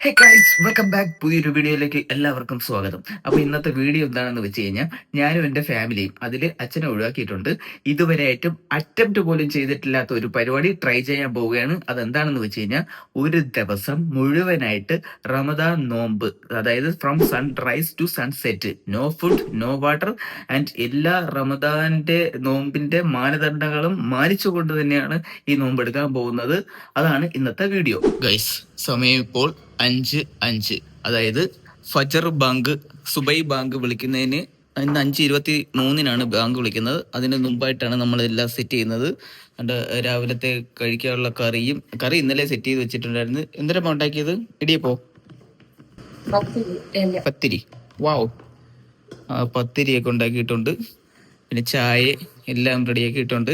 Hey guys, welcome back. പുതിയൊരു വീഡിയോയിലേക്ക് എല്ലാവർക്കും സ്വാഗതം. അപ്പോൾ ഇന്നത്തെ വീഡിയോ എന്താണെന്ന് വെച്ച് കഴിഞ്ഞാൽ ഞാനും എൻ്റെ ഫാമിലിയും അതിൽ അച്ഛനെ ഒഴിവാക്കിയിട്ടുണ്ട്. ഇതുവരെയായിട്ടും അറ്റംപ്റ്റ് പോലും ചെയ്തിട്ടില്ലാത്ത ഒരു പരിപാടി ട്രൈ ചെയ്യാൻ പോവുകയാണ്. അതെന്താണെന്ന് വെച്ച് കഴിഞ്ഞാൽ ഒരു ദിവസം മുഴുവനായിട്ട് റമദാൻ നോമ്പ്, അതായത് from sunrise to sunset, no food no water and എല്ലാ റമദാന്റെ നോമ്പിന്റെ മാനദണ്ഡങ്ങളും മാനിച്ചുകൊണ്ട് തന്നെയാണ് ഈ നോമ്പ് എടുക്കാൻ പോകുന്നത്. അതാണ് ഇന്നത്തെ വീഡിയോ ഗൈസ്. സമയം ഇപ്പോൾ 5:05, അതായത് ഫജർ ബാങ്ക്, സുബൈ ബാങ്ക് വിളിക്കുന്നതിന് ഇന്ന് 5:23 ബാങ്ക് വിളിക്കുന്നത്. അതിന് മുമ്പായിട്ടാണ് നമ്മൾ എല്ലാം സെറ്റ് ചെയ്യുന്നത്. അതുകൊണ്ട് രാവിലത്തെ കഴിക്കാനുള്ള കറി ഇന്നലെ സെറ്റ് ചെയ്ത് വെച്ചിട്ടുണ്ടായിരുന്നു. എന്തിനാ ഉണ്ടാക്കിയത്? ഇടിയപ്പോ, പത്തിരി. വാവ്, പത്തിരിയൊക്കെ ഉണ്ടാക്കിയിട്ടുണ്ട്. പിന്നെ ചായ എല്ലാം റെഡിയാക്കിയിട്ടുണ്ട്.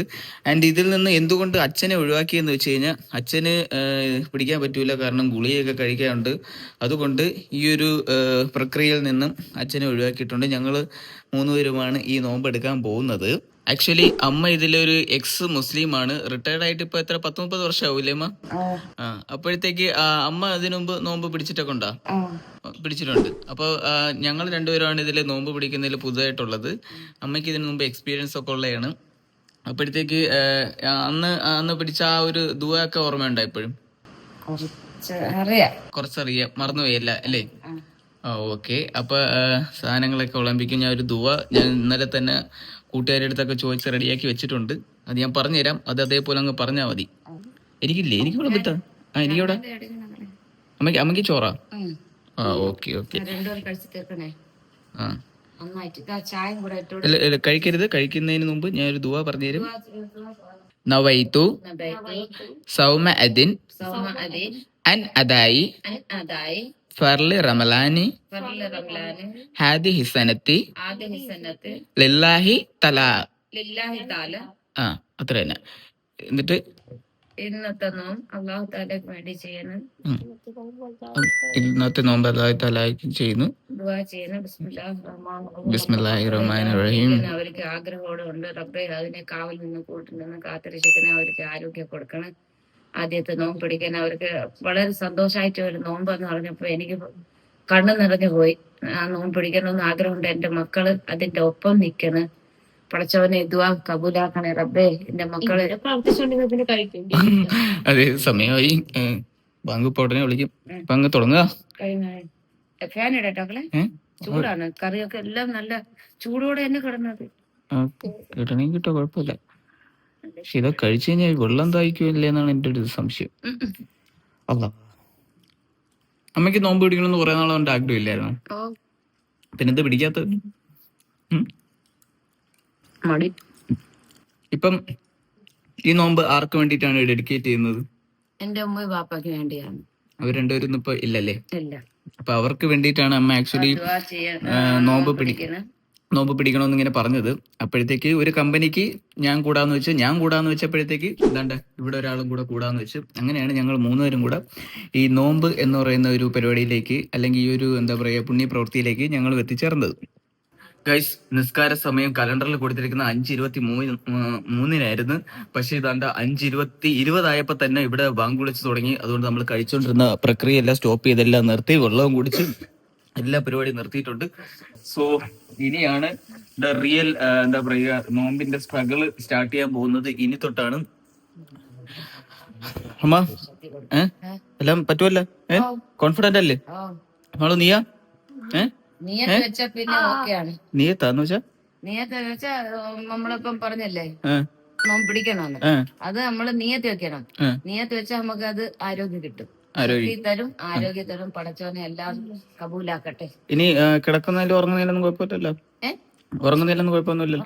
ആൻഡ് ഇതിൽ നിന്ന് എന്തുകൊണ്ട് അച്ഛനെ ഒഴിവാക്കിയെന്ന് വെച്ച് കഴിഞ്ഞാൽ അച്ഛന് പിടിക്കാൻ പറ്റൂല, കാരണം ഗുളികയൊക്കെ കഴിക്കാറുണ്ട്. അതുകൊണ്ട് ഈ ഒരു പ്രക്രിയയിൽ നിന്നും അച്ഛനെ ഒഴിവാക്കിയിട്ടുണ്ട്. ഞങ്ങൾ 3 പേരുമാണ് ഈ നോമ്പ് എടുക്കാൻ പോകുന്നത്. ആക്ച്വലി അമ്മ ഇതിലൊരു എക്സ് മുസ്ലിമാണ്. റിട്ടയർഡ് ആയിട്ട് ഇപ്പൊ എത്ര 10-30 വർഷമാവൂലേ അമ്മ? അപ്പോഴത്തേക്ക് അമ്മ അതിനു മുമ്പ് നോമ്പ് പിടിച്ചിട്ടൊക്കെ ഉണ്ടോ? പിടിച്ചിട്ടുണ്ട്. അപ്പോൾ ഞങ്ങൾ രണ്ടുപേരാണ് ഇതിൽ നോമ്പ് പിടിക്കുന്നതിൽ പുതുതായിട്ടുള്ളത്. അമ്മയ്ക്ക് ഇതിനു മുമ്പ് എക്സ്പീരിയൻസ് ഒക്കെ ഉള്ളതാണ്. അപ്പോഴത്തേക്ക് അന്ന് പിടിച്ച ആ ഒരു ദുആ ഒക്കെ ഓർമ്മയുണ്ടോ ഇപ്പോഴും? കുറച്ചറിയാം, മറന്നുപോയല്ല അല്ലേ? ഓക്കെ. അപ്പൊ സാധനങ്ങളൊക്കെ വിളമ്പിക്കും. ഞാൻ ഒരു ദുആ ഞാൻ ഇന്നലെ തന്നെ കൂട്ടുകാരുടെ അടുത്തൊക്കെ ചോദിച്ച് റെഡിയാക്കി വെച്ചിട്ടുണ്ട്. അത് ഞാൻ പറഞ്ഞുതരാം. അത് അതേപോലെ അങ്ങ് പറഞ്ഞാൽ മതി. എനിക്കില്ലേ, എനിക്ക് വിളമ്പിത്ത എനിക്കവിടെ അമ്മയ്ക്ക് ചോറാ? Okay okay. കഴിക്കരുത്. കഴിക്കുന്നതിന് മുമ്പ് ഞാൻ ഒരു ദുആ പറഞ്ഞുതരും. നവൈതു സൗമ അദിൻ അൻ അദായി ഫർളി റമലാനി ഹാദിഹി സനത്തി ലില്ലാഹി തആല. അത്ര തന്നെ. എന്നിട്ട് ഇന്നത്തെ നോമ്പ് അല്ലാഹു തആലയ്ക്ക് വേണ്ടി ചെയ്യണം. ഇന്നത്തെ നോമ്പ് അല്ലാഹു തആലയ്ക്ക് ചെയ്യുന്നു, ദുആ ചെയ്യണം. ബിസ്മില്ലാഹിർ റഹ്മാനിർ റഹീം. അവർക്ക് ആഗ്രഹമുണ്ട്, റബ്ബേ അതിനെ കാവൽ നിന്ന് കൂട്ടിൽ നിന്ന് കാത്തിരക്ഷിക്കണേ, അവർക്ക് ആരോഗ്യം കൊടുക്കണം. ആദ്യത്തെ നോമ്പ് പിടിക്കാൻ അവർക്ക് വളരെ സന്തോഷമായിട്ട് ഒരു നോമ്പ് എന്ന് പറഞ്ഞപ്പോ എനിക്ക് കണ്ണു നിറഞ്ഞു പോയി. ആ നോമ്പ് പിടിക്കണമെന്ന് ആഗ്രഹമുണ്ട്. എന്റെ മക്കള് അതിന്റെ ഒപ്പം നിൽക്കണ്. പടച്ചവനെ ദുആ കബൂലാക്കണേ റബ്ബേ. എന്റെ മക്കളെ പ്രാർത്ഥിച്ചുകൊണ്ടിരുന്നതിന് കഴിക്കും. അതെ, സമയമായി. ബാങ്ക് ഇപ്പൊ ഉടനെ വിളിക്കും. ബാങ്ക് തുടങ്ങുക. ഫാൻ ഇടട്ടോക്കളെ, ചൂടാണ്. കറിയൊക്കെ എല്ലാം നല്ല ചൂടോടെ തന്നെ കിടന്നത്. കിട്ടണമെങ്കിൽ കിട്ടോ, കുഴപ്പമില്ല. പക്ഷെ ഇതൊക്കെ കഴിച്ചു കഴിഞ്ഞാൽ വെള്ളം ദാഹിക്കുമല്ലേ എന്നാണ് എന്റെ ഒരു സംശയം. അല്ല, അമ്മയ്ക്ക് നോമ്പ് പിടിക്കണമെന്ന് കുറെ നാളെ കൊണ്ട് ആഗ്രഹം ഇല്ലായിരുന്നു. പിന്നെന്ത് പിടിക്കാത്തത്? ഇപ്പം ഈ നോമ്പ് ആർക്ക് വേണ്ടിയിട്ടാണ് ഡെഡിക്കേറ്റ് ചെയ്യുന്നത്? എന്റെ ഉമ്മ ബാപ്പാക്ക് വേണ്ടിയാണ്. അവർ രണ്ടുപേരും ഇപ്പൊ ഇല്ലല്ലേ? ഇല്ല. അപ്പൊ അവർക്ക് വേണ്ടിയിട്ടാണ് അമ്മ ആക്ച്വലി നോമ്പ് പിടിക്കണമെന്ന് ഇങ്ങനെ പറഞ്ഞത്. അപ്പോഴത്തേക്ക് ഒരു കമ്പനിക്ക് ഞാൻ കൂടാന്ന് വെച്ചപ്പോഴത്തേക്ക് ഇതാണ്ട് ഇവിടെ ഒരാളും കൂടെ കൂടാന്ന് വെച്ച്, അങ്ങനെയാണ് ഞങ്ങൾ 3 പേരും കൂടെ ഈ നോമ്പ് എന്ന് പറയുന്ന ഒരു പരിപാടിയിലേക്ക്, അല്ലെങ്കിൽ ഈ ഒരു എന്താ പറയുക പുണ്യ പ്രവൃത്തിയിലേക്ക് ഞങ്ങൾ എത്തിച്ചേർന്നത്. ഗൈസ്, നിസ്കാര സമയം കലണ്ടറിൽ കൊടുത്തിരിക്കുന്ന 5:23 പക്ഷെ ഇതാണ്ട് 5:20 തന്നെ ഇവിടെ ബാങ്ക് വിളിച്ച് തുടങ്ങി. അതുകൊണ്ട് നമ്മൾ കഴിച്ചുകൊണ്ടിരുന്ന പ്രക്രിയ എല്ലാം സ്റ്റോപ്പ് ചെയ്തെല്ലാം നിർത്തി, വെള്ളവും കുടിച്ച് എല്ലാ പരിപാടിയും നിർത്തിയിട്ടുണ്ട്. സോ ഇനിയാണ് ദ റിയൽ എന്താ പറയുക നോമ്പിന്റെ സ്ട്രഗിൾ സ്റ്റാർട്ട് ചെയ്യാൻ പോകുന്നത്. ഇനി തൊട്ടാണ്. അമ്മ എല്ലാം പറ്റുമല്ലോ? കോൺഫിഡന്റ് അല്ലേ നമ്മള്? നീയാ? നീയത്താന്ന് വെച്ചാ നമ്മളിപ്പം പറഞ്ഞല്ലേ നോമ്പ് പിടിക്കണമെന്ന്, അത് നമ്മള് നീയത്ത് വെക്കണം. നീയത്ത് വെച്ചാൽ നമുക്ക് അത് ആരോഗ്യം കിട്ടും, തരും, ആരോഗ്യം തരും. പടച്ചോനെ എല്ലാം കബൂലാക്കട്ടെ. ഇനി കിടക്കുന്നതിലും ഉറങ്ങുന്നതിലൊന്നും കുഴപ്പമില്ലല്ലോ? ഉറങ്ങുന്നതിലൊന്നും കുഴപ്പമൊന്നുമില്ല.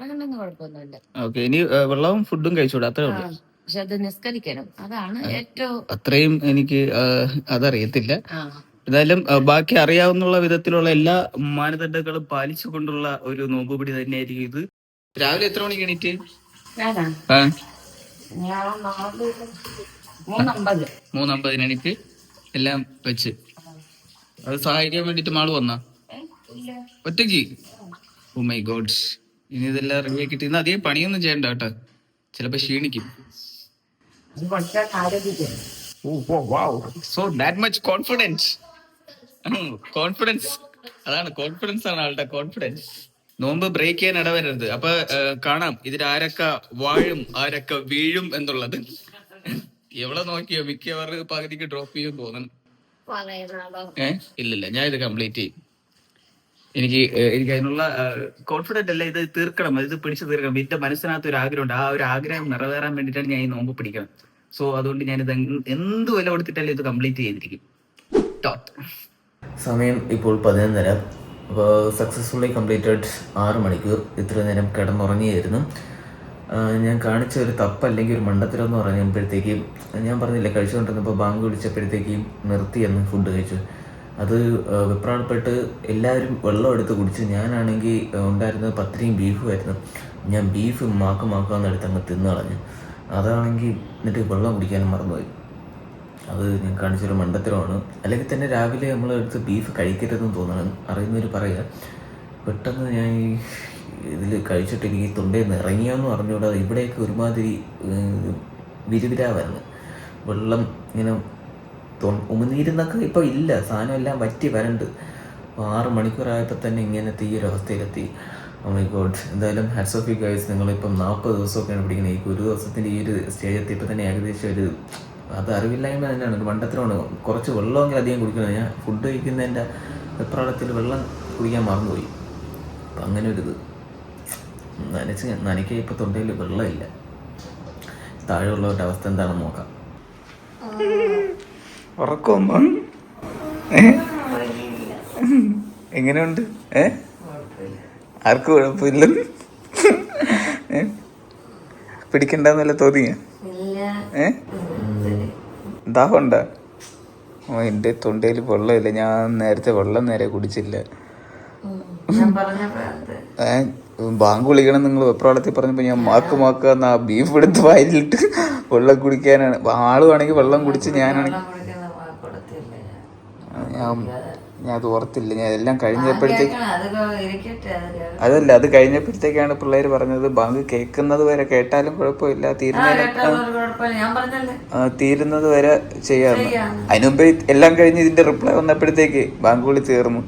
ഓക്കെ. ഇനി വെള്ളവും ഫുഡും കഴിച്ചൂടാ, അത്രേ ഉള്ളൂ. പക്ഷെ അത് നിസ്കരിക്കണം, അതാണ് ഏറ്റവും. അത്രയും എനിക്ക് അതറിയത്തില്ല. എന്തായാലും ബാക്കി അറിയാവുന്ന വിധത്തിലുള്ള എല്ലാ മാനദണ്ഡങ്ങളും പാലിച്ചുകൊണ്ടുള്ള ഒരു നോമ്പുപിടി തന്നെയായിരിക്കും ഇത്. രാവിലെ എത്ര മണിക്ക് എണീറ്റ്? 3:50 എണീറ്റ് എല്ലാം വെച്ച് അത് സഹായിക്കാൻ വേണ്ടിട്ട് മാള് വന്നാ ഒറ്റയ്ക്ക്? Oh my god. ഇനി ഇതെല്ലാം റെഡിയാക്കിട്ട് ഇന്ന് അധികം പണിയൊന്നും ചെയ്യണ്ട കേട്ടോ, ചിലപ്പോ ക്ഷീണിക്കും. So that much confidence. Confidence, അതാണ് കോൺഫിഡൻസ്, ആണ് ആളുടെ കോൺഫിഡൻസ്. നോമ്പ് ബ്രേക്ക് ചെയ്യാൻ ഇടവരരുത്. അപ്പൊ കാണാം ഇതിൽ ആരൊക്കെ വാഴും ആരൊക്കെ വീഴും എന്നുള്ളത്. എവിടെ നോക്കിയോ മിക്കവാറും പകുതിക്ക് ഡ്രോപ്പ് ചെയ്യും തോന്നണം. ഇല്ലില്ല, ഞാൻ ഇത് കംപ്ലീറ്റ് ചെയ്യും. എനിക്ക് അതിനുള്ള കോൺഫിഡന്റ് അല്ല, ഇത് തീർക്കണം, ഇത് പിടിച്ചു തീർക്കണം. എന്റെ മനസ്സിനകത്ത് ഒരു ആഗ്രഹമുണ്ട്, ആ ഒരു ആഗ്രഹം നിറവേറാൻ വേണ്ടിയിട്ടാണ് ഞാൻ ഈ നോമ്പ് പിടിക്കണം. സോ അതുകൊണ്ട് ഞാനിത് എന്ത് വില കൊടുത്തിട്ടല്ലേ ഇത് കംപ്ലീറ്റ് ചെയ്തിരിക്കും. സമയം ഇപ്പോൾ 11:30. അപ്പോൾ സക്സസ്ഫുള്ളി കംപ്ലീറ്റഡ് 6 മണിക്കൂർ. ഇത്ര നേരം കിടന്നുറങ്ങിയായിരുന്നു. ഞാൻ കാണിച്ച ഒരു തപ്പല്ലെങ്കിൽ ഒരു മണ്ടത്തരം എന്ന് പറയുമ്പോഴത്തേക്കും ഞാൻ പറഞ്ഞില്ല, കഴിച്ചുകൊണ്ടിരുന്നപ്പോൾ ബാങ്ക് വിളിച്ചപ്പോഴത്തേക്കും നിർത്തിയെന്ന് ഫുഡ് കഴിച്ചു. അത് വെപ്രാളപ്പെട്ട് എല്ലാവരും വെള്ളം എടുത്ത് കുടിച്ച്, ഞാനാണെങ്കിൽ ഉണ്ടായിരുന്നത് പത്തിരിയും ബീഫും ആയിരുന്നു. ഞാൻ ബീഫ് മാക്കാന്ന് എടുത്ത് അങ്ങ് തിന്നു കളഞ്ഞു. അതാണെങ്കിൽ എന്നിട്ട് വെള്ളം കുടിക്കാനും മറന്നുപോയി. അത് ഞാൻ കാണിച്ചൊരു മണ്ടത്തരമാണ്. അല്ലെങ്കിൽ തന്നെ രാവിലെ നമ്മളെടുത്ത് ബീഫ് കഴിക്കരുതെന്ന് തോന്നണം, അറിയുന്നവർ പറയുക. പെട്ടെന്ന് ഞാൻ ഇതിൽ കഴിച്ചിട്ട് എനിക്ക് തൊണ്ടയിൽ നിന്ന് ഇറങ്ങിയാന്ന് പറഞ്ഞുകൂടാ. ഇവിടെയൊക്കെ ഒരുമാതിരി വിരുവിരാവായിരുന്നു. വെള്ളം ഇങ്ങനെ ഉമിനീരുന്നൊക്കെ ഇപ്പോൾ ഇല്ല, സാധനം എല്ലാം വറ്റി വരണ്ട്. 6 മണിക്കൂറായപ്പോൾ തന്നെ ഇങ്ങനത്തെ ഈ ഒരു അവസ്ഥയിലെത്തി. Oh my god. എന്തായാലും ഹാറ്റ്സ് ഓഫ് യു ഗൈസ്. നിങ്ങളിപ്പം 40 ദിവസമൊക്കെയാണ് പിടിക്കുന്നത്. ഈ ഒരു ദിവസത്തിൻ്റെ ഈ ഒരു സ്റ്റേജ് എത്തിയപ്പോൾ തന്നെ ഏകദേശം ഒരു അത് അറിവില്ലായ്മ തന്നെയാണ്, ഒരു മണ്ടത്തരമാണ്. കുറച്ച് വെള്ളമെങ്കിലും അധികം കുടിക്കുന്നത്. ഞാൻ ഫുഡ് കഴിക്കുന്നതിൻ്റെ വെപ്രാളത്തിൽ വെള്ളം കുടിക്കാൻ മറന്നുപോയി. അപ്പം അങ്ങനെ ഒരിത് നനയ്ക്ക് ഇപ്പോൾ തൊണ്ടയിൽ വെള്ളമില്ല. താഴെയുള്ളവരുടെ അവസ്ഥ എന്താണെന്ന് നോക്കാം. ഉറക്കമൊന്നോ? എങ്ങനെയുണ്ട്? ആർക്കും കുഴപ്പമില്ല? പിടിക്കണ്ടെന്നല്ല തോന്നിയ? ദാഹമുണ്ടോ? എൻ്റെ തൊണ്ടയിൽ വെള്ളമില്ല. ഞാൻ നേരത്തെ വെള്ളം നേരെ കുടിച്ചില്ല. ബാങ്ക് വിളിക്കണം നിങ്ങൾ വെപ്രാളത്തിൽ പറഞ്ഞപ്പോൾ ഞാൻ മാക്കാന്ന് ആ ബീഫ് എടുത്ത് വായിലിട്ട് വെള്ളം കുടിക്കാനാണ്. ആളുവാണെങ്കിൽ വെള്ളം കുടിച്ച്, ഞാനാണെങ്കിൽ ഞാൻ അത് ഓർത്തില്ല. ഞാൻ എല്ലാം കഴിഞ്ഞപ്പോഴത്തേക്ക് അതല്ല, അത് കഴിഞ്ഞപ്പോഴത്തേക്കാണ് പിള്ളേർ പറഞ്ഞത് ബാങ്ക് കേൾക്കുന്നത് വരെ കേട്ടാലും കുഴപ്പമില്ല, തീരുന്നത് വരെ ചെയ്യാന്ന്. അതിനുമുമ്പ് എല്ലാം കഴിഞ്ഞ് ഇതിന്റെ റിപ്ലൈ വന്നപ്പോഴത്തേക്ക് ബാങ്ക് വിളി തീർന്നു.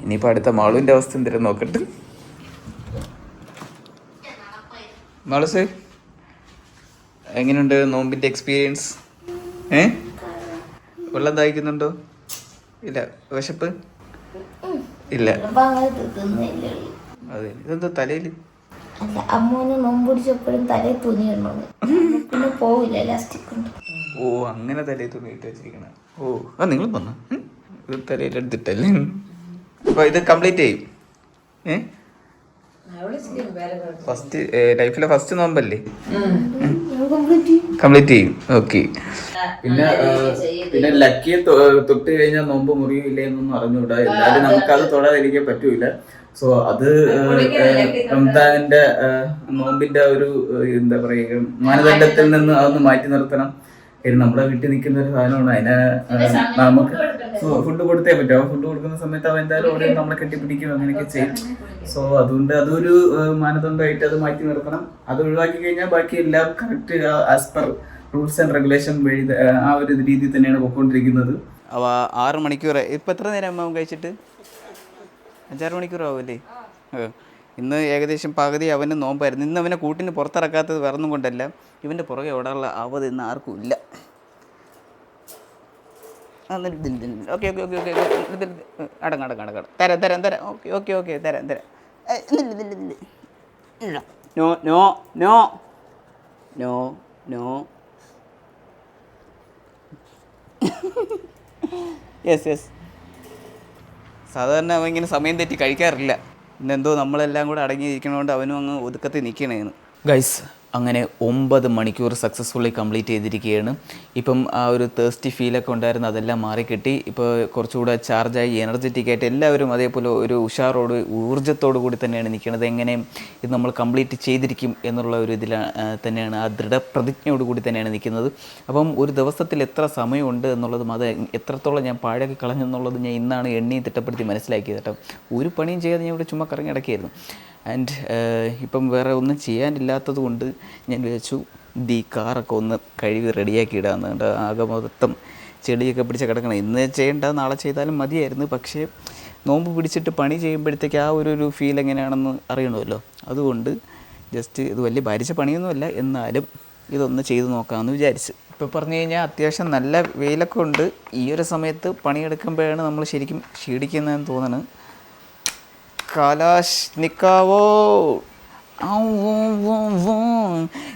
ഇനിയിപ്പോൾ അടുത്ത മാളുവിന്റെ അവസ്ഥ എന്തിനും നോക്കട്ടെ. മാളുസേ, എങ്ങനെയുണ്ട് നോമ്പിന്റെ എക്സ്പീരിയൻസ്? വെള്ളം ദാഹിക്കുന്നുണ്ടോ? ഇല്ല. വിശപ്പ് ഇല്ല? അതെ. ഇതെന്താ തലയില്? അമ്മൂന് നോമ്പുടിച്ചപ്പോഴും തലയിൽ തുണിയിടണം, പിന്നെ പോവില്ല, ഇലാസ്റ്റിക് ഉണ്ട്. ഓ, അങ്ങനെ തലയിൽ തുണി ഇട്ട് വെച്ചിരിക്കണ. ഓ, ആ നിങ്ങൾ വന്ന ഇത് തലയിലെടുത്തിട്ടല്ലേ? അപ്പൊ ഇത് കംപ്ലീറ്റ് ചെയ്യും? ഫസ്റ്റ് ലൈഫിലെ ഫസ്റ്റ് നോമ്പല്ലേ? കംപ്ലീറ്റ് ചെയ്യും. ഓക്കെ. പിന്നെ ലക്കിയെ തൊട്ട് കഴിഞ്ഞാൽ നോമ്പ് മുറിയില്ല എന്നൊന്നും അറിഞ്ഞുകൂടാ. എന്തായാലും നമുക്കത് തൊടാതിരിക്കാൻ പറ്റൂല. സോ അത് റംസാനിന്റെ നോമ്പിന്റെ ഒരു എന്താ പറയുക മാനദണ്ഡത്തിൽ നിന്ന് അതൊന്ന് മാറ്റി നിർത്തണം. നമ്മുടെ വീട്ടിൽ നിൽക്കുന്ന ഒരു സാധനമാണ്. അതിനെ നമുക്ക് ഫുഡ് കൊടുത്തേ പറ്റും. ആ ഫുഡ് കൊടുക്കുന്ന സമയത്ത് അവൻ എന്തായാലും ഓരോ നമ്മളെ കെട്ടിപ്പിടിക്കും, അങ്ങനെയൊക്കെ ചെയ്യും. സോ അതുകൊണ്ട് അതൊരു മാനദണ്ഡമായിട്ട് അത് മാറ്റി നിർത്തണം. അത് ഒഴിവാക്കി കഴിഞ്ഞാൽ ബാക്കി എല്ലാം correct as per rules and regulation വഴി ആ ഒരു രീതിയിൽ തന്നെയാണ് പോയിക്കൊണ്ടിരിക്കുന്നത്. 6 മണിക്കൂർ ഇപ്പം എത്ര നേരം അമ്മ കഴിച്ചിട്ട്? 5-6 മണിക്കൂറാവുമല്ലേ? ഇന്ന് ഏകദേശം പകുതി അവന് നോമ്പായിരുന്നു. ഇന്ന് അവനെ കൂട്ടിന് പുറത്തിറക്കാത്തത് വേറൊന്നും കൊണ്ടല്ല, ഇവൻ്റെ പുറകെ ഓടാനുള്ള അവധി ഇന്ന് ആർക്കും ഇല്ല. ഓക്കെ ഓക്കെ ഓക്കെ ഓക്കെ അടങ്ങടങ്ങടങ്ങട തരാം തരാം തരാം. ഓക്കെ ഓക്കെ ഓക്കെ തരാം തരാം. No no no no no. Yes yes. സാധാരണ അവൻ ഇങ്ങനെ സമയം തെറ്റി കഴിക്കാറില്ല. ഇന്നെന്തോ നമ്മളെല്ലാം കൂടെ അടങ്ങിയിരിക്കണോണ്ട് അവനും അങ്ങ് ഒതുക്കത്തിൽ നിൽക്കണേന്ന്. ഗൈസ്, അങ്ങനെ 9 മണിക്കൂർ സക്സസ്ഫുള്ളി കംപ്ലീറ്റ് ചെയ്തിരിക്കുകയാണ്. ഇപ്പം ആ ഒരു തേഴ്സ്റ്റി ഫീലൊക്കെ ഉണ്ടായിരുന്നു, അതെല്ലാം മാറിക്കിട്ടി. ഇപ്പോൾ കുറച്ചുകൂടെ ചാർജായി എനർജറ്റിക് ആയിട്ട് എല്ലാവരും അതേപോലെ ഒരു ഉഷാറോട് ഊർജ്ജത്തോടു കൂടി തന്നെയാണ് നിൽക്കുന്നത്. എങ്ങനെയും ഇത് നമ്മൾ കംപ്ലീറ്റ് ചെയ്തിരിക്കും എന്നുള്ള ഒരു ഇതിൽ തന്നെയാണ്, ആ ദൃഢപ്രതിജ്ഞയോട് കൂടി തന്നെയാണ് നിൽക്കുന്നത്. അപ്പം ഒരു ദിവസത്തിൽ എത്ര സമയമുണ്ട് എന്നുള്ളതും അത് എത്രത്തോളം ഞാൻ പാഴാക്കി കളഞ്ഞു എന്നുള്ളത് ഞാൻ ഇന്നാണ് എണ്ണി തിട്ടപ്പെടുത്തി മനസ്സിലാക്കിയത് കേട്ടോ. ഒരു പണിയും ചെയ്യാതെ ഞാൻ ഇവിടെ ചുമ്മാ കറങ്ങി കിടക്കുകയായിരുന്നു. ആൻഡ് ഇപ്പം വേറെ ഒന്നും ചെയ്യാനില്ലാത്തത് കൊണ്ട് ഞാൻ വിചാരിച്ചു ഈ കാറൊക്കെ ഒന്ന് കഴുകി റെഡിയാക്കി ഇടാമെന്ന്. ആകെ മൊത്തം ചെളിയൊക്കെ പിടിച്ച് കിടക്കണം. ഇന്ന് ചെയ്യേണ്ട നാളെ ചെയ്താലും മതിയായിരുന്നു. പക്ഷേ നോമ്പ് പിടിച്ചിട്ട് പണി ചെയ്യുമ്പോഴത്തേക്ക് ആ ഒരു ഫീൽ എങ്ങനെയാണെന്ന് അറിയണമല്ലോ. അതുകൊണ്ട് ജസ്റ്റ് ഇത് വലിയ ഭാരിച്ച പണിയൊന്നുമല്ല, എന്നാലും ഇതൊന്ന് ചെയ്ത് നോക്കാമെന്ന് വിചാരിച്ച്. ഇപ്പോൾ പറഞ്ഞു കഴിഞ്ഞാൽ അത്യാവശ്യം നല്ല വെയിലൊക്കെ ഉണ്ട്. ഈ ഒരു സമയത്ത് പണിയെടുക്കുമ്പോഴാണ് നമ്മൾ ശരിക്കും ക്ഷീണിക്കുന്നതെന്ന് തോന്നുന്നത്. കാലാഷ് നിക്കാവോ.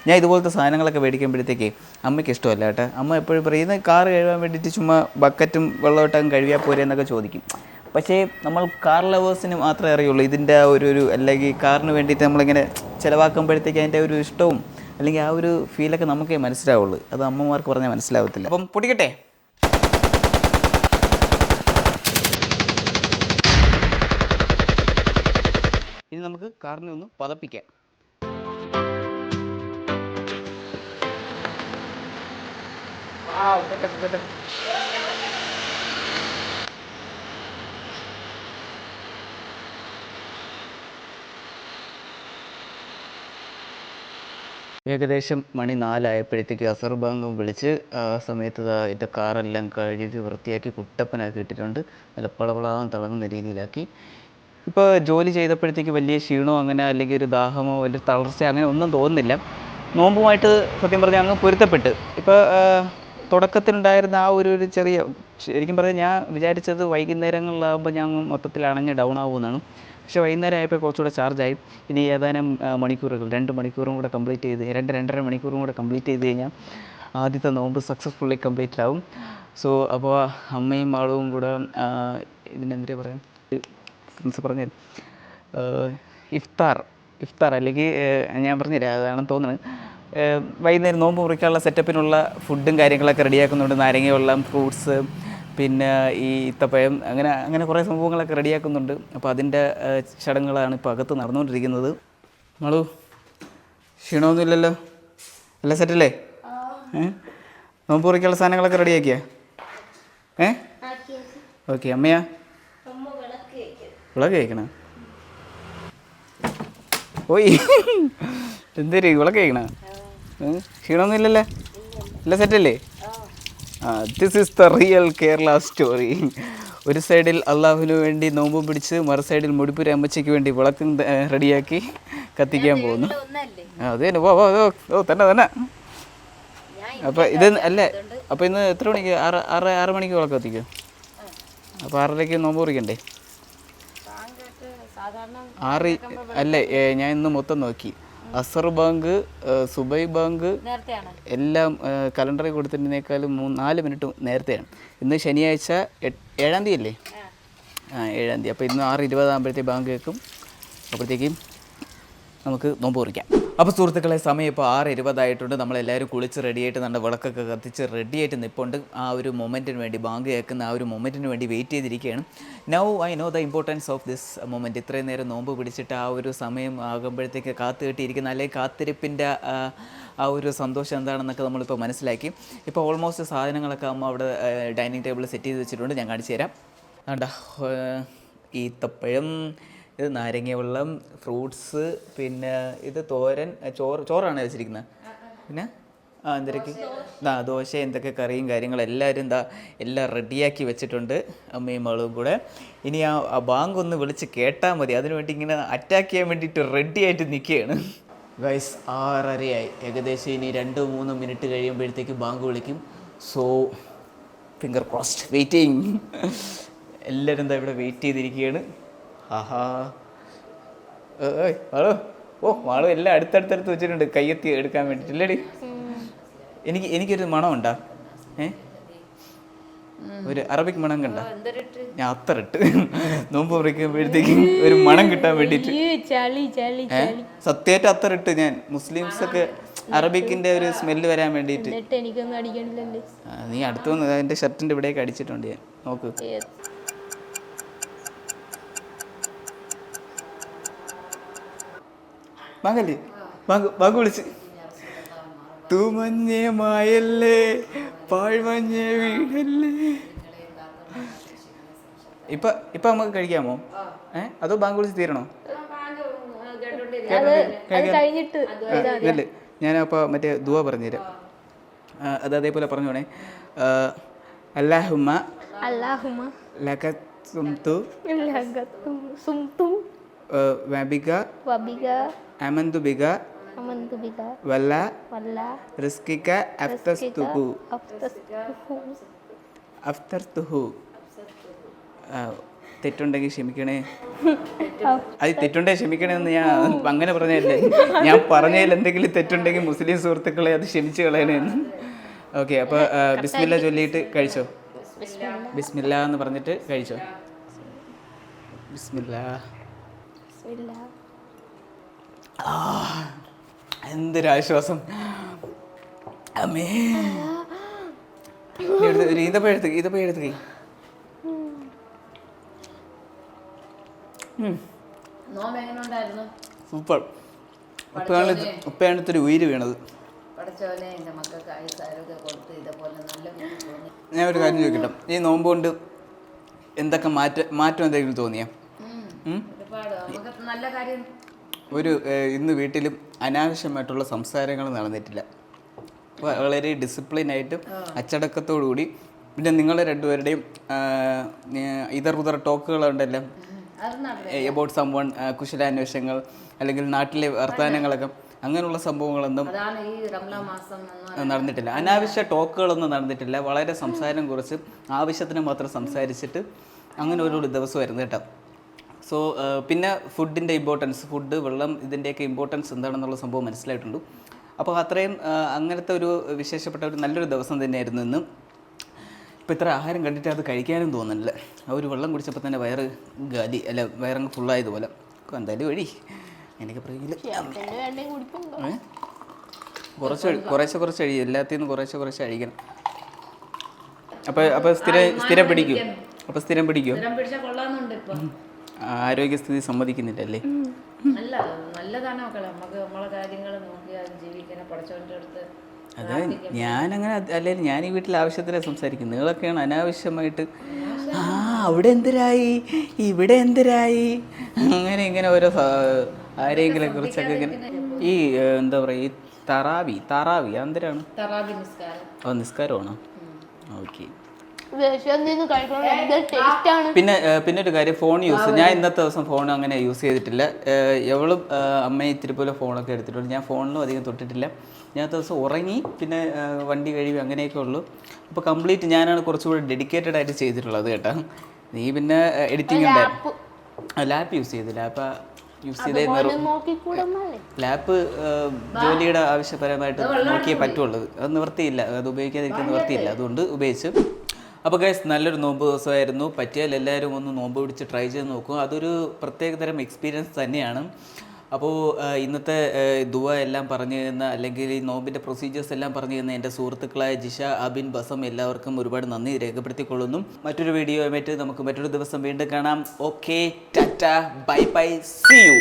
ഞാൻ ഇതുപോലത്തെ സാധനങ്ങളൊക്കെ മേടിക്കുമ്പോഴത്തേക്ക് അമ്മയ്ക്ക് ഇഷ്ടമല്ല കേട്ടോ. അമ്മ എപ്പോഴും പറയും കാറ് കഴുകാൻ വേണ്ടിയിട്ട് ചുമ്മാ ബക്കറ്റും വെള്ളമായിട്ടങ്ങ് കഴുകിയാൽ പോരെ എന്നൊക്കെ ചോദിക്കും. പക്ഷേ നമ്മൾ കാർ ലവേഴ്സിന് മാത്രമേ അറിയുള്ളൂ ഇതിൻ്റെ ഒരു അല്ലെങ്കിൽ കാറിന് വേണ്ടിയിട്ട് നമ്മളിങ്ങനെ ചിലവാക്കുമ്പോഴത്തേക്ക് അതിൻ്റെ ഒരു ഇഷ്ടവും അല്ലെങ്കിൽ ആ ഒരു ഫീലൊക്കെ നമുക്കേ മനസ്സിലാവുള്ളൂ. അത് അമ്മമാർക്ക് പറഞ്ഞാൽ മനസ്സിലാവത്തില്ല. അപ്പം പൊടിക്കട്ടെ. ഇനി നമുക്ക് കാറിനെ ഒന്ന് പതപ്പിക്കാം. ഏകദേശം മണി 4 ആയപ്പോഴത്തേക്ക് അസർ ബാങ്കും വിളിച്ച് ആ സമയത്ത് എൻ്റെ കാറെല്ലാം കഴുകി വൃത്തിയാക്കി കുട്ടപ്പനാക്കി ഇട്ടിട്ടുണ്ട്. നല്ല പളപളാൻ തിളങ്ങുന്ന രീതിയിലാക്കി. ഇപ്പോൾ ജോലി ചെയ്തപ്പോഴത്തേക്ക് വലിയ ക്ഷീണമോ അങ്ങനെ അല്ലെങ്കിൽ ഒരു ദാഹമോ വലിയ തളർച്ച അങ്ങനെ ഒന്നും തോന്നുന്നില്ല. നോമ്പുമായിട്ട് സത്യം പറഞ്ഞാൽ അങ്ങ് പൊരുത്തപ്പെട്ട്. ഇപ്പോൾ തുടക്കത്തിലുണ്ടായിരുന്ന ആ ഒരു ചെറിയ, ശരിക്കും പറഞ്ഞാൽ ഞാൻ വിചാരിച്ചത് വൈകുന്നേരങ്ങളിലാകുമ്പോൾ ഞാൻ മൊത്തത്തിൽ അണഞ്ഞ് ഡൗൺ ആവുമെന്നാണ്. പക്ഷേ വൈകുന്നേരം ആയപ്പോൾ കുറച്ചുകൂടെ ചാർജായി. ഇനി ഏതാനും മണിക്കൂറുകൾ 2 മണിക്കൂറും കൂടെ കംപ്ലീറ്റ് ചെയ്ത് 2-2.5 മണിക്കൂറും കൂടെ കംപ്ലീറ്റ് ചെയ്ത് കഴിഞ്ഞാൽ ആദ്യത്തെ നോമ്പ് സക്സസ്ഫുള്ളി കംപ്ലീറ്റ് ആവും. സോ അപ്പോൾ അമ്മയും ആളും കൂടെ ഇതിനെന്തിനാ പറയാം, ഫ്രണ്ട്സ് പറഞ്ഞു ഇഫ്താർ അല്ലെങ്കിൽ ഞാൻ പറഞ്ഞുതരാം, അതാണെന്ന് തോന്നുന്നത്. വൈകുന്നേരം നോമ്പ് മുറിക്കാനുള്ള സെറ്റപ്പിനുള്ള ഫുഡും കാര്യങ്ങളൊക്കെ റെഡിയാക്കുന്നുണ്ട്. നാരങ്ങ വെള്ളം, ഫ്രൂട്ട്സ്, പിന്നെ ഈ ഈത്തപ്പഴം, അങ്ങനെ കുറേ സംഭവങ്ങളൊക്കെ റെഡിയാക്കുന്നുണ്ട്. അപ്പോൾ അതിൻ്റെ ചടങ്ങുകളാണ് ഇപ്പോൾ അകത്ത് നടന്നുകൊണ്ടിരിക്കുന്നത്. നമ്മളു ക്ഷീണമൊന്നുമില്ലല്ലോ, എല്ലാം സെറ്റല്ലേ? നോമ്പ് മുറിക്കാനുള്ള സാധനങ്ങളൊക്കെ റെഡിയാക്കിയാ? ഓക്കെ. അമ്മയാ വിളക്ക് കഴിക്കണം? ഓയ് എന്തേരി വിളക്ക് കഴിക്കണം? ക്ഷീണമൊന്നും ഇല്ലല്ലേ? എല്ലാം സെറ്റല്ലേ? This is the real Kerala story. ഒരു സൈഡിൽ അള്ളാഹുവിന് വേണ്ടി നോമ്പും പിടിച്ച് മറു സൈഡിൽ മുടിപ്പുര അമ്മച്ചയ്ക്ക് വേണ്ടി വിളക്കും റെഡിയാക്കി കത്തിക്കാൻ പോകുന്നു. അത് തന്നെ ഓ തന്നെ. അപ്പോൾ ഇത് അല്ലേ, അപ്പോൾ ഇന്ന് എത്ര മണിക്ക്? 6 മണിക്ക് വിളക്ക് കത്തിക്കും. അപ്പോൾ 6:30 നോമ്പ് കുറിക്കണ്ടേ? 6 അല്ലേ? ഞാൻ ഇന്ന് മൊത്തം നോക്കി. അസർ ബാങ്ക്, സുബൈ ബാങ്ക് എല്ലാം കലണ്ടറിൽ കൊടുത്തിരുന്നതിനേക്കാളും 4 മിനിറ്റ് നേരത്തെയാണ്. ഇന്ന് ശനിയാഴ്ച 7-ാം തീയതി അല്ലേ? 7-ാം തീയതി. അപ്പോൾ ഇന്ന് 6:20 ആകുമ്പോഴത്തേക്ക് ബാങ്ക് കേൾക്കും. അപ്പോഴത്തേക്കും നമുക്ക് നോമ്പ് കുറിക്കാം. അപ്പോൾ സുഹൃത്തുക്കളെ, സമയം ഇപ്പോൾ 6:20 ആയിട്ടുണ്ട്. നമ്മളെല്ലാവരും കുളിച്ച് റെഡിയായിട്ട് നമ്മുടെ വിളക്കൊക്കെ കത്തിച്ച് റെഡിയായിട്ട് നിൽപ്പുണ്ട്. ആ ഒരു മൊമെൻറ്റിന് വേണ്ടി, ബാങ്ക് കേൾക്കുന്ന ആ ഒരു മൊമെൻറ്റിന് വേണ്ടി വെയിറ്റ് ചെയ്തിരിക്കുകയാണ്. Now I know the importance of this moment. ഇത്രയും നേരം നോമ്പ് പിടിച്ചിട്ട് ആ ഒരു സമയം ആകുമ്പോഴത്തേക്ക് കാത്തു കെട്ടിയിരിക്കുന്ന അല്ലെങ്കിൽ കാത്തിരിപ്പിൻ്റെ ആ ഒരു സന്തോഷം എന്താണെന്നൊക്കെ നമ്മളിപ്പോൾ മനസ്സിലാക്കി. ഇപ്പോൾ ഓൾമോസ്റ്റ് സാധനങ്ങളൊക്കെ അമ്മ അവിടെ ഡൈനിങ് ടേബിളിൽ സെറ്റ് ചെയ്ത് വെച്ചിട്ടുണ്ട്. ഞാൻ കാണിച്ചു തരാം. വേണ്ട, ഈത്തപ്പഴം, ഇത് നാരങ്ങ വെള്ളം, ഫ്രൂട്ട്സ്, പിന്നെ ഇത് തോരൻ, ചോറാണ് വെച്ചിരിക്കുന്നത്. പിന്നെ എന്തൊക്കെ ദോശ, എന്തൊക്കെ കറിയും കാര്യങ്ങളും എല്ലാവരും എല്ലാം റെഡിയാക്കി വെച്ചിട്ടുണ്ട്, അമ്മയും മകളും കൂടെ. ഇനി ആ ബാങ്ക് ഒന്ന് വിളിച്ച് കേട്ടാൽ മതി. അതിനുവേണ്ടി ഇങ്ങനെ അറ്റാക്ക് ചെയ്യാൻ വേണ്ടിയിട്ട് റെഡി ആയിട്ട് നിൽക്കുകയാണ്. ഗൈസ് 6:30 ഏകദേശം. ഇനി 2-3 മിനിറ്റ് കഴിയുമ്പോഴത്തേക്ക് ബാങ്ക് വിളിക്കും. So finger crossed, waiting. എല്ലാവരും ഇവിടെ വെയിറ്റ് ചെയ്തിരിക്കുകയാണ്. ആഹാ, മാളു, മാളു എല്ലാം അടുത്തടുത്തടുത്ത് വെച്ചിട്ടുണ്ട് കയ്യെത്തി എടുക്കാൻ വേണ്ടിയിട്ടില്ലേടി? എനിക്കൊരു മണമുണ്ടാ? ഒരു അറബിക് മണം കണ്ട? ഞാൻ അത്തറിട്ട് നോമ്പ് മുറിക്കുമ്പോഴത്തേക്ക് ഒരു മണം കിട്ടാൻ വേണ്ടിയിട്ട് സത്യമായിട്ട് അത്തറിട്ട് ഞാൻ. മുസ്ലിംസൊക്കെ അറബിക്കിന്റെ ഒരു സ്മെല്ല് വരാൻ വേണ്ടിയിട്ട്. നീ അടുത്ത് വന്ന് എൻ്റെ ഷർട്ടിൻ്റെ ഇവിടേക്ക് അടിച്ചിട്ടുണ്ട് ഞാൻ. നോക്ക്. ബാങ്കല്ലേ? ബാങ്ക് വിളിച്ച്. തൂമഞ്ഞേ മായല്ലേ പാഴ്മഞ്ഞേ വീടല്ലേ. ഇപ്പൊ നമുക്ക് കഴിക്കാമോ? അതോ ബാങ്ക് വിളിച്ച് തീരണോ? ഇതല്ലേ, ഞാനപ്പോൾ മറ്റേ ദുആ പറഞ്ഞുതരാം. അത് അതേപോലെ പറഞ്ഞോണേ. അല്ലാഹുമ്മ അല്ലാഹുമ്മ ലക സുംതു ലഗത്തും സുംതു വബിക വബിക അമന്തു ബിക അമന്തു ബിക വല്ല വല്ല റിസ്കിക അഫ്തസ്തുഹു അഫ്തർത്തുഹു. തെറ്റുണ്ടെങ്കിൽ ക്ഷമിക്കണേ. അത് തെറ്റുണ്ടെങ്കിൽ ക്ഷമിക്കണേ എന്ന് ഞാൻ അങ്ങനെ പറഞ്ഞതല്ലേ. ഞാൻ പറഞ്ഞതിൽ എന്തെങ്കിലും തെറ്റുണ്ടെങ്കിൽ മുസ്ലിം സുഹൃത്തുക്കളെ അത് ക്ഷമിച്ച് കളയണേന്ന്. ഓക്കെ, അപ്പോൾ ബിസ്മില്ല ചൊല്ലിയിട്ട് കഴിച്ചോ. ബിസ്മില്ല എന്ന് പറഞ്ഞിട്ട് കഴിച്ചോ. ബിസ്മില്ല. എന്തൊരാശ്വാസം. അമ്മേ, ഈത്തപ്പഴം എടുത്ത് കൈ. സൂപ്പർ. ഉപ്പയാണ് ഇത്തിരി ഉയിര് വീണത്. ഞാൻ ഒരു കാര്യം ചോദിക്കട്ടെ, ഈ നോമ്പ് കൊണ്ട് എന്തൊക്കെ മാറ്റം എന്തെങ്കിലും തോന്നിയാ? ഒരു ഇന്ന് വീട്ടിലും അനാവശ്യമായിട്ടുള്ള സംസാരങ്ങൾ നടന്നിട്ടില്ല. വളരെ ഡിസിപ്ലിനായിട്ടും അച്ചടക്കത്തോടുകൂടി. പിന്നെ നിങ്ങളെ രണ്ടുപേരുടെയും ഇതർ ടോക്കുകളുണ്ടല്ലോ, എബൌട്ട് സം വൺ, കുശലാന്വേഷണങ്ങൾ അല്ലെങ്കിൽ നാട്ടിലെ വർത്തമാനങ്ങളൊക്കെ, അങ്ങനെയുള്ള സംഭവങ്ങളൊന്നും നടന്നിട്ടില്ല. അനാവശ്യ ടോക്കുകളൊന്നും നടന്നിട്ടില്ല. വളരെ സംസാരം കുറച്ച് ആവശ്യത്തിന് മാത്രം സംസാരിച്ചിട്ട് അങ്ങനെ ഒരു ദിവസമായിരുന്നു കേട്ടോ. സോ പിന്നെ ഫുഡിൻ്റെ ഇമ്പോർട്ടൻസ്, ഫുഡ്, വെള്ളം, ഇതിൻ്റെയൊക്കെ ഇമ്പോർട്ടൻസ് എന്താണെന്നുള്ള സംഭവം മനസ്സിലായിട്ടുണ്ട്. അപ്പോൾ അത്രയും അങ്ങനത്തെ ഒരു വിശേഷപ്പെട്ട ഒരു നല്ലൊരു ദിവസം തന്നെയായിരുന്നു ഇന്ന്. ഇപ്പോൾ ഇത്ര ആഹാരം കണ്ടിട്ട് അത് കഴിക്കാനും തോന്നുന്നില്ല. ആ ഒരു വെള്ളം കുടിച്ചപ്പോൾ തന്നെ വയറ് ഗാലി, അല്ല വയറങ്ങ് ഫുള്ളായതുപോലെ. എന്തായാലും വഴി എനിക്ക് കുറച്ച് കഴിയും, എല്ലാത്തിൽ നിന്നും കുറച്ച് കഴിക്കണം. അപ്പോൾ സ്ഥിരം പിടിക്കും. ആരോഗ്യസ്ഥിതി സമ്മതിക്കുന്നില്ലല്ലേ? നല്ലതാണ് മക്കളെ, നമുക്ക് നമ്മളെ കാര്യങ്ങൾ നോക്കിയാൽ ജീവിക്കാൻ പഠിച്ചവൻ്റെ അടുത്ത്. അത് ഞാനങ്ങനെ അല്ലെങ്കിൽ ഞാൻ ഈ വീട്ടിൽ ആവശ്യത്തിലാണ് സംസാരിക്കുന്നത്. നിങ്ങളൊക്കെയാണ് അനാവശ്യമായിട്ട് അവിടെ എന്തിരായി ഇവിടെ എന്തിരായി അങ്ങനെ ഇങ്ങനെ ഓരോ ആരെങ്കിലും കുറിച്ചൊക്കെ ഇങ്ങനെ. ഈ എന്താ പറയുക, ഈ താറാവി എന്തിനാണ്? നിസ്കാരമാണോ? ഓക്കെ. പിന്നെ ഒരു കാര്യം, ഫോൺ യൂസ്. ഞാൻ ഇന്നത്തെ ദിവസം ഫോൺ അങ്ങനെ യൂസ് ചെയ്തിട്ടില്ല. എവളും അമ്മയും ഇത്തിരി പോലെ ഫോണൊക്കെ എടുത്തിട്ടുണ്ട്. ഞാൻ ഫോണിലും അധികം തൊട്ടിട്ടില്ല. ഞാൻ ദിവസം ഉറങ്ങി, പിന്നെ വണ്ടി കഴുകി, അങ്ങനെയൊക്കെ ഉള്ളൂ. അപ്പോൾ കംപ്ലീറ്റ് ഞാനാണ് കുറച്ചുകൂടി ഡെഡിക്കേറ്റഡ് ആയിട്ട് ചെയ്തിട്ടുള്ളത് കേട്ടോ. നീ പിന്നെ എഡിറ്റിംഗ് ഉണ്ട്. ലാപ്പ് യൂസ് ചെയ്ത് ലാപ്പ് ജോലിയുടെ ആവശ്യപരമായിട്ട് നോക്കിയേ പറ്റുള്ളൂ. അത് നിവർത്തിയില്ല, അത് ഉപയോഗിക്കാതിരിക്കാൻ നിവർത്തിയില്ല, അതുകൊണ്ട് ഉപയോഗിച്ച്. അപ്പോൾ ഗൈസ്, നല്ലൊരു നോമ്പ് ദിവസമായിരുന്നു. പറ്റിയാൽ എല്ലാവരും ഒന്ന് നോമ്പ് പിടിച്ച് ട്രൈ ചെയ്ത് നോക്കും. അതൊരു പ്രത്യേകതരം എക്സ്പീരിയൻസ് തന്നെയാണ്. അപ്പോൾ ഇന്നത്തെ ദുവ എല്ലാം പറഞ്ഞു തരുന്ന, അല്ലെങ്കിൽ ഈ നോമ്പിൻ്റെ പ്രൊസീജിയേഴ്സ് എല്ലാം പറഞ്ഞു തരുന്ന എൻ്റെ സുഹൃത്തുക്കളായ ജിഷ, അബിൻ, ബസം, എല്ലാവർക്കും ഒരുപാട് നന്ദി രേഖപ്പെടുത്തിക്കൊള്ളുന്നു. മറ്റൊരു വീഡിയോയുമായിട്ട് നമുക്ക് മറ്റൊരു ദിവസം വീണ്ടും കാണാം. Okay, tata, bye bye, see U.